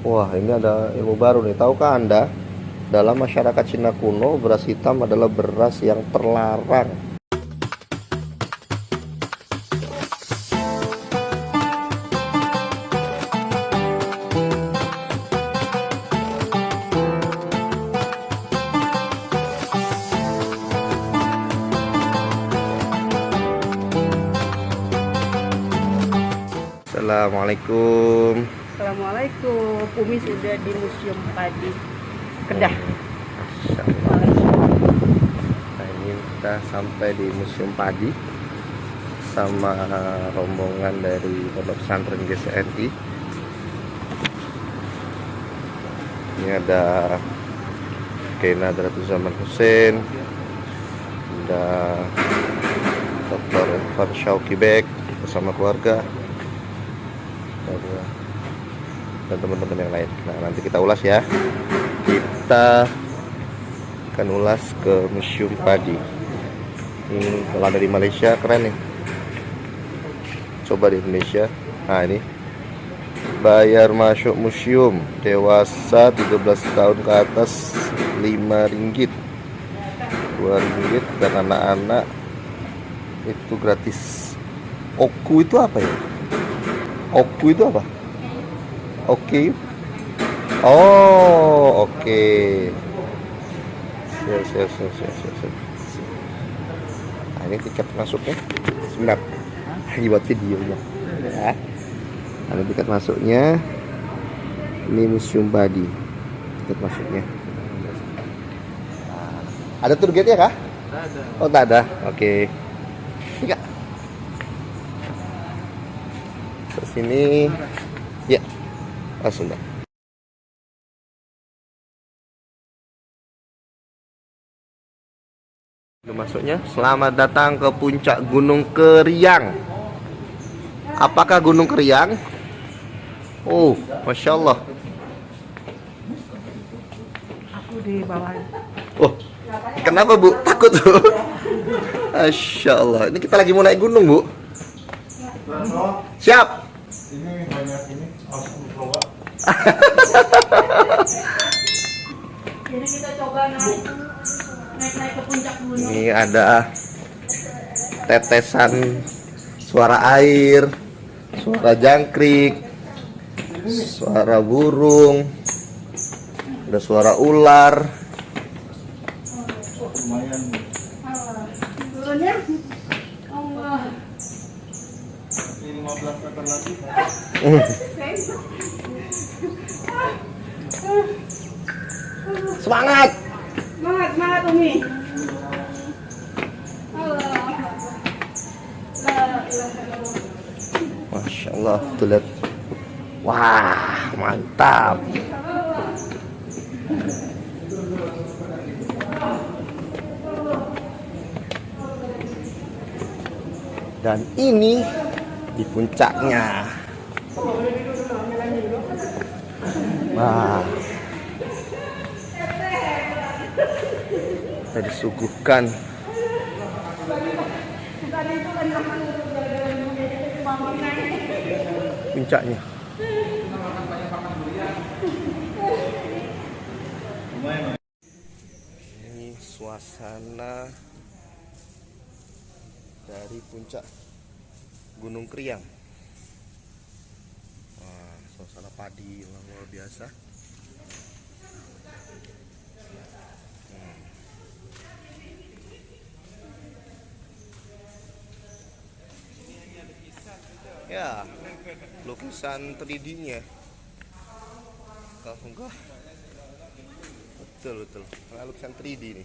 Wah, ini ada ilmu baru nih. Tahukah Anda, dalam masyarakat Cina kuno, beras hitam adalah beras yang terlarang. Assalamualaikum. Assalamualaikum. Umi sudah di Museum Padi Kedah. Masya Allah. Nah, ini kita sampai di Museum Padi sama rombongan dari Pondok Pesantren GCNI. Ini ada Kiai Nadratul Zaman Hussein, ada Dr. Irfan Syauqi Bek bersama keluarga, dan teman-teman yang lain. Nah, nanti kita ulas ya. Kita akan ulas ke Museum Padi. Ini kalau ada di Malaysia keren nih. Coba di Indonesia. Nah, ini bayar masuk museum, dewasa 13 tahun ke atas RM5, RM2, dan anak-anak itu gratis. Oku itu apa ya? Oku itu apa? Oke. Oh, oke. Siap. Nah, ini tiket masuknya. Sebentar. Lagi buat videonya. Ya. Ada tiket masuknya. Ini Museum Padi. Tiket masuknya. Nah, ada tour guide-nya kah? Tak ada. Oh, tak ada. Oke. Tiga. Ke sini. Ya. Langsung dah. Masuknya, selamat datang ke puncak Gunung Keriang. Apakah Gunung Keriang? Oh, Masya Allah. Aku di bawah. Oh, kenapa Bu? Takut tuh? Masya Allah. Ini kita lagi mau naik gunung, Bu. Siap. Ini banyak ini langsung coba. Jadi kita coba naik ke puncak gunung. Ini ada tetesan suara air, suara jangkrik, suara burung, ada suara ular. Lumayan. Turunnya. Allah. Ini 15 meter lagi. Semangat. Semangat Umi. Allah. Masya Allah, tuh lihat. Wah, mantap. Dan ini di puncaknya. Wah, kita disuguhkan puncaknya. Ini suasana dari puncak Gunung Kriang. Wah, suasana padi yang luar biasa. Ya, lukisan 3D-nya. Kalau enggak, betul. Nah, lukisan 3D nih.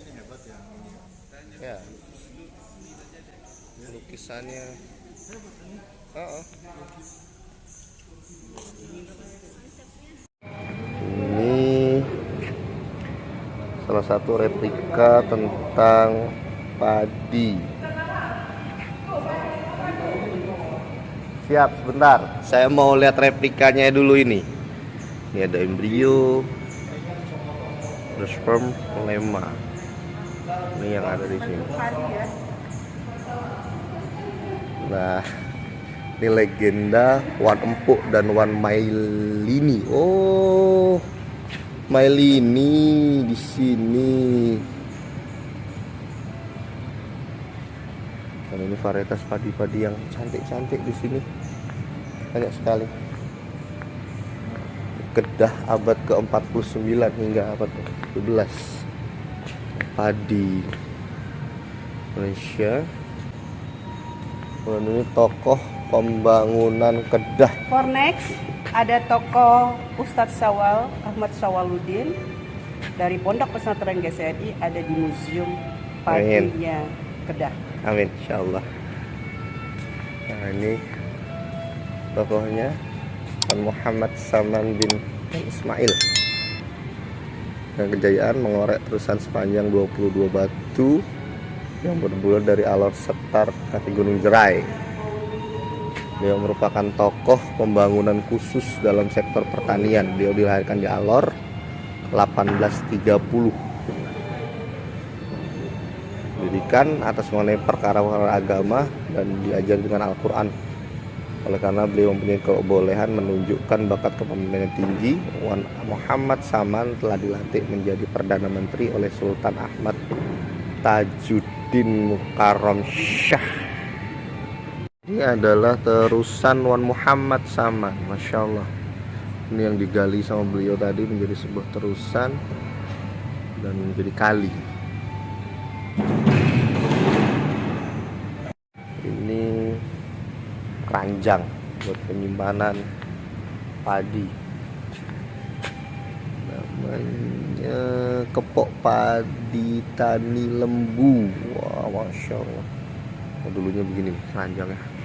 Ini hebat ya. Ya, lukisannya. Ini salah satu replika tentang padi. Siap, sebentar. Saya mau lihat replikanya dulu ini. Ini ada embrio, ada sperm, lema. Ini yang ada di sini. Nah, Ini legenda Wan Empuk dan Wan Mailini. Oh, Mailini di sini. Dan ini varietas padi-padi yang cantik-cantik di sini. Banyak sekali. Kedah abad ke-49 hingga abad ke-12. Padi Malaysia. Dan ini tokoh pembangunan Kedah. For next, ada tokoh Ustadz Syawal, Ahmad Syawaluddin dari Pondok Pesantren GSRI ada di Museum Padinya Kedah. Amin, insyaallah. Nah, ini tokohnya Tuan Muhammad Saman bin Ismail. Dengan kejayaan mengorek terusan sepanjang 22 batu yang berbulan dari alor setar kaki Gunung Jerai. Dia merupakan tokoh pembangunan khusus dalam sektor pertanian. Dia dilahirkan di Alor 1830. Didikan atas mengenai perkara-perkara agama dan diajar dengan Al-Quran. Oleh karena beliau mempunyai kebolehan menunjukkan bakat kepemimpinan tinggi, Wan Muhammad Saman telah dilantik menjadi Perdana Menteri oleh Sultan Ahmad Tajuddin Mukarram Shah. Ini adalah terusan Wan Muhammad Saman, Masya Allah. Ini yang digali sama beliau tadi menjadi sebuah terusan dan menjadi kali. Ini keranjang buat penyimpanan padi. Namanya kepok padi tani lembu. Wah, Masya Allah. Oh, dulunya begini keranjangnya.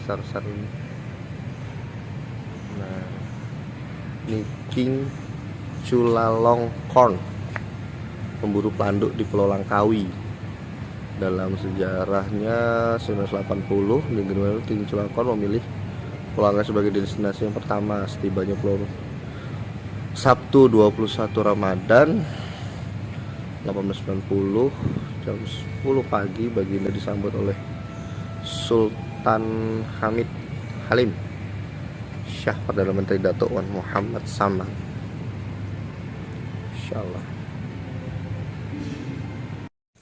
Besar-besar ini. Nah, ini King Chulalongkorn, pemburu pelanduk di Pulau Langkawi. Dalam sejarahnya 1980, Negeri King Chulalongkorn memilih Pulau Langkawi sebagai destinasi yang pertama. Setibanya Pulau Sabtu 21 Ramadan 1890 jam 10 pagi, baginda disambut oleh Sultan Hamid Halim Syah, Perdana Menteri Datuk Wan Muhammad Saman. Insyaallah.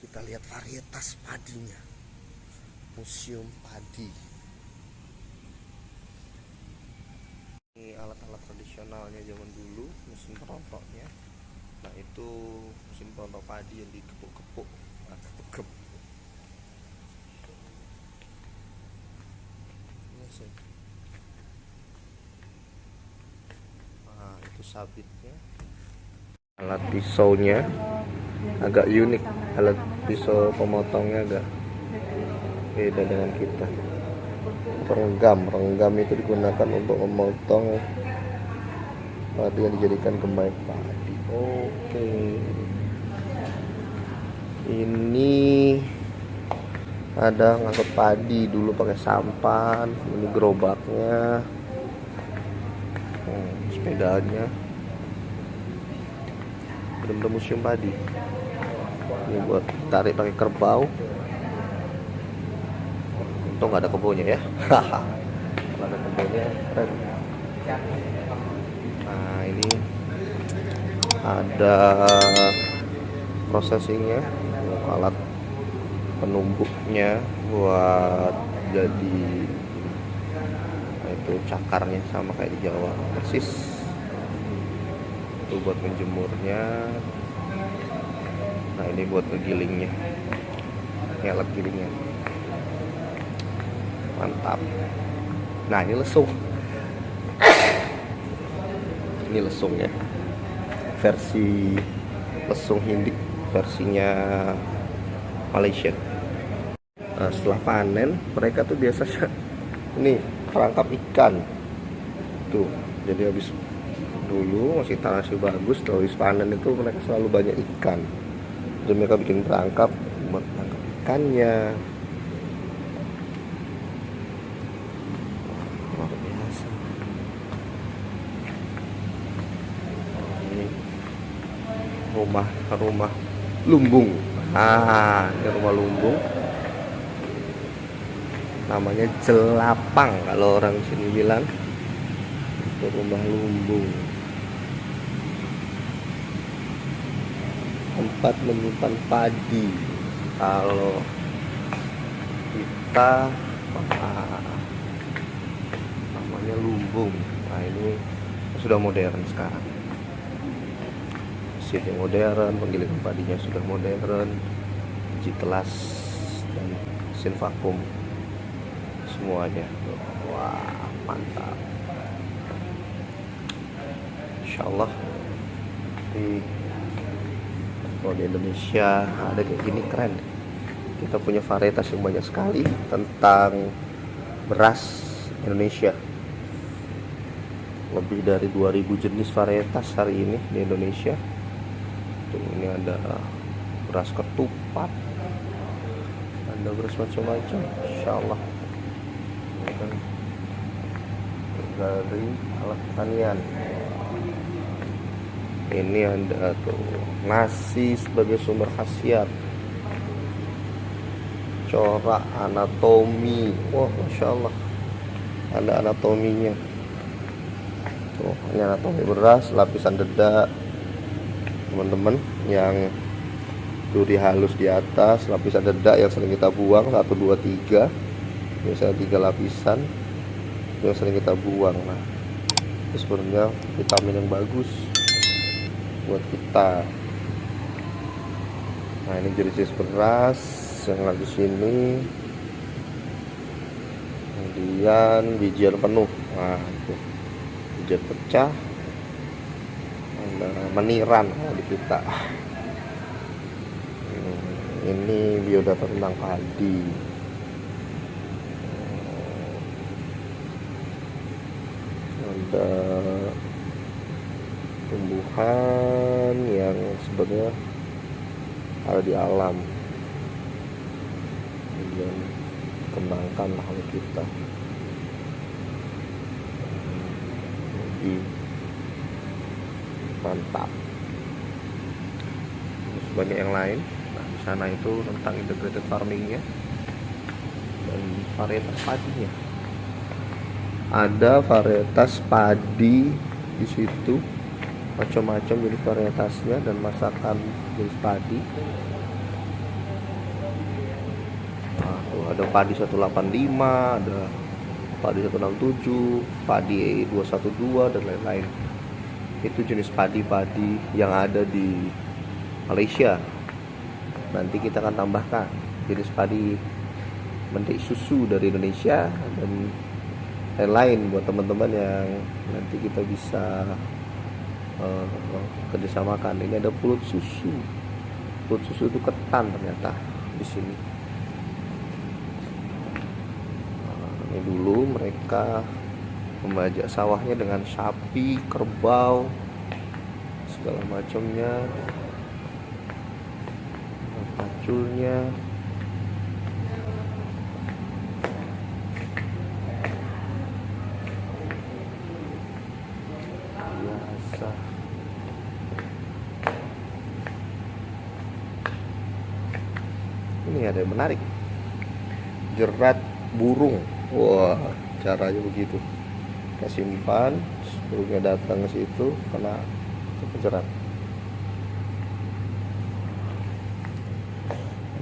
Kita lihat varietas padinya. Museum Padi. Ini alat-alat tradisionalnya zaman dulu, mesin perontoknya. Nah, itu mesin perontok padi yang dikepuk-kepuk. Nah, kepuk-kepuk. Nah, itu sabitnya. Alat pisaunya agak unik. Alat pisau pemotongnya agak beda dengan kita. Renggam itu digunakan untuk memotong padi yang dijadikan kembang padi. Oke. Ini ada ngangkut padi dulu pakai sampan. Ini gerobaknya. Sepedanya. Benar-benar museum padi. Ini buat tarik pakai kerbau. Untung nggak ada kebunnya ya. Kalau ada kebunnya keren. Nah, ini ada processingnya, alat penumbuknya buat jadi, nah itu cakarnya sama kayak di Jawa persis. Itu buat menjemurnya. Nah, ini buat ngegilingnya. Ini alat gilingnya. Mantap. Nah, ini lesung. Ini lesungnya. Versi lesung hindik, versinya Malaysia. Nah, setelah panen mereka tuh biasanya ini perangkap ikan tuh. Jadi habis dulu masih tanah masih bagus, setelah habis panen itu mereka selalu banyak ikan. Jadi mereka bikin perangkap buat tangkap ikannya. Luar biasa. Ini rumah lumbung. Ini rumah lumbung. namanya jelapang kalau orang sini bilang. Itu rumah lumbung, tempat menyimpan padi. Kalau kita namanya lumbung. Nah ini sudah modern sekarang, mesinnya modern, penggilingan padinya sudah modern, biji telas dan mesin vakum semuanya. Wah mantap, Insya Allah kalau di Indonesia ada kayak gini keren. Kita punya varietas yang banyak sekali tentang beras Indonesia. Lebih dari 2000 jenis varietas hari ini di Indonesia. Tuh, ini ada beras ketupat, ada beras macam-macam, Insya Allah. Dan dari alat pertanian. Ini ada tuh nasi sebagai sumber khasiat, corak anatomi. Wah, Masya Allah, ada anatominya. Tuh, ini anatomi beras, lapisan dedak, teman-teman, yang duri halus di atas, lapisan dedak yang sering kita buang 1, 2, 3, biasanya 3 lapisan yang sering kita buang. Nah, itu sebenarnya vitamin yang bagus buat kita. Nah, ini jenis beras yang ada di sini. Kemudian bijian penuh. Nah, itu bijian pecah. Ada meniran di kita. Ini biodata tentang padi. Ada tumbuhan yang sebenarnya ada di alam, dan kembangkan oleh kita. Lebih mantap. Terus banyak yang lain. Nah, di sana itu tentang integrated farmingnya dan varietas padinya. Ada varietas padi di situ, macam-macam jenis varietasnya dan masakan jenis padi. Nah, tuh ada padi 185, ada padi 167, padi 212 dan lain-lain. Itu jenis padi-padi yang ada di Malaysia. Nanti kita akan tambahkan jenis padi mentik susu dari Indonesia dan lain-lain buat teman-teman yang nanti kita bisa kerjasamakan. Ini ada pulut susu. Pulut susu itu ketan ternyata di sini. Ini dulu mereka membajak sawahnya dengan sapi, kerbau, segala macamnya, paculnya. Biasa. Ini ada yang menarik, jerat burung. Wah, caranya begitu. Kita simpan, burungnya datang ke situ, kena kejerat.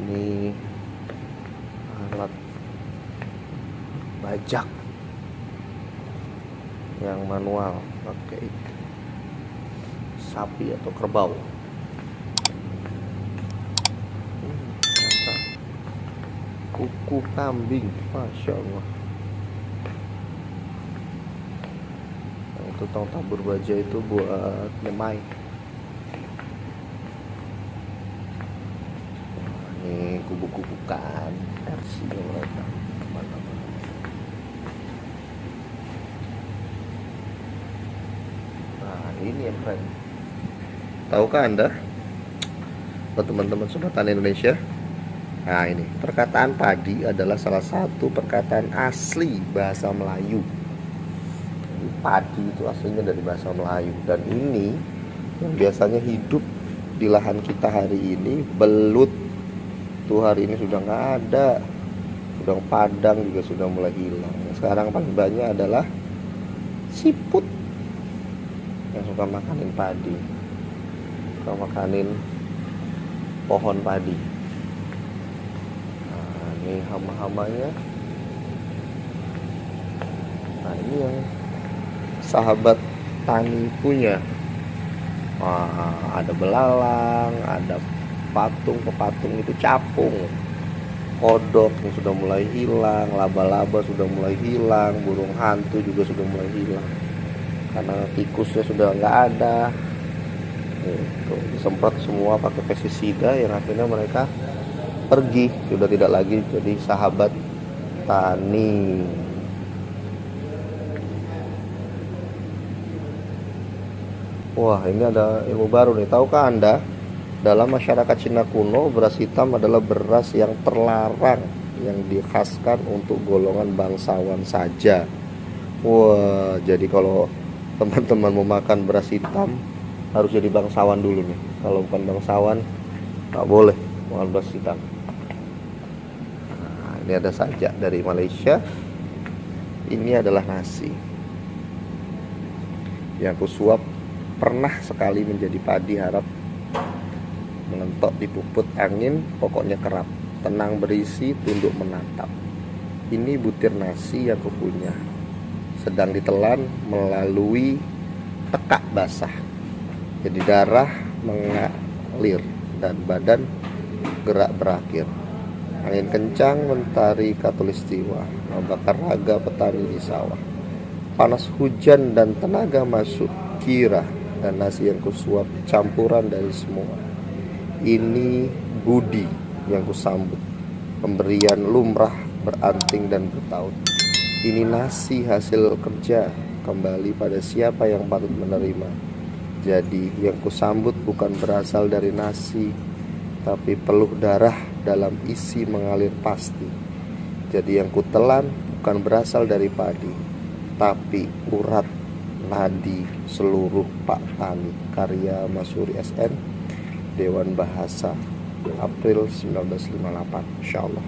Ini alat bajak yang manual, pakai sapi atau kerbau. Mantap. Kuku kambing, Masya Allah. Itu tong tabur baja itu buat nyemai. Ini kubu-kubukan versinya mereka. Mantap. Nah, ini yang keren. Tahukah Anda, buat teman-teman sobat tani Indonesia? Nah, ini perkataan padi adalah salah satu perkataan asli bahasa Melayu. Padi itu aslinya dari bahasa Melayu, dan ini yang biasanya hidup di lahan kita hari ini. Belut tuh hari ini sudah nggak ada. Udang Padang juga sudah mulai hilang. Sekarang paling banyak adalah siput yang suka makanin padi, suka makanin pohon padi. Nah, ini hama-hamanya. Nah, ini yang sahabat tani punya. Ada belalang, ada pepatung itu capung, kodok yang sudah mulai hilang, laba-laba sudah mulai hilang, burung hantu juga sudah mulai hilang karena tikusnya sudah nggak ada. Itu disemprot semua pakai pestisida yang akhirnya mereka pergi, sudah tidak lagi jadi sahabat tani. Wah, ini ada ilmu baru nih. Tahukah Anda, dalam masyarakat Cina kuno, beras hitam adalah beras yang terlarang, yang dikhaskan untuk golongan bangsawan saja. Wah, jadi kalau teman-teman mau makan beras hitam, harus jadi bangsawan dulu nih. Kalau bukan bangsawan, nggak boleh makan beras hitam. Nah, ini ada sajak dari Malaysia. Ini adalah nasi yang aku suap pernah sekali menjadi padi harap, mengentok di puput angin, pokoknya kerap, tenang berisi, tunduk menatap. Ini butir nasi yang kupunya, sedang ditelan melalui tekak basah, jadi darah mengalir dan badan gerak berakhir. Angin kencang mentari katulistiwa, membakar raga petani di sawah. Panas hujan dan tenaga masuk kira, dan nasi yang kusuap campuran dari semua. Ini budi yang kusambut, pemberian lumrah beranting dan bertaut. Ini nasi hasil kerja, kembali pada siapa yang patut menerima. Jadi yang kusambut bukan berasal dari nasi, tapi peluh darah dalam isi mengalir pasti. Jadi yang kutelan bukan berasal dari padi, tapi urat nadi seluruh Pak Tani. Karya Masuri SN, Dewan Bahasa, April 1958, insyaallah.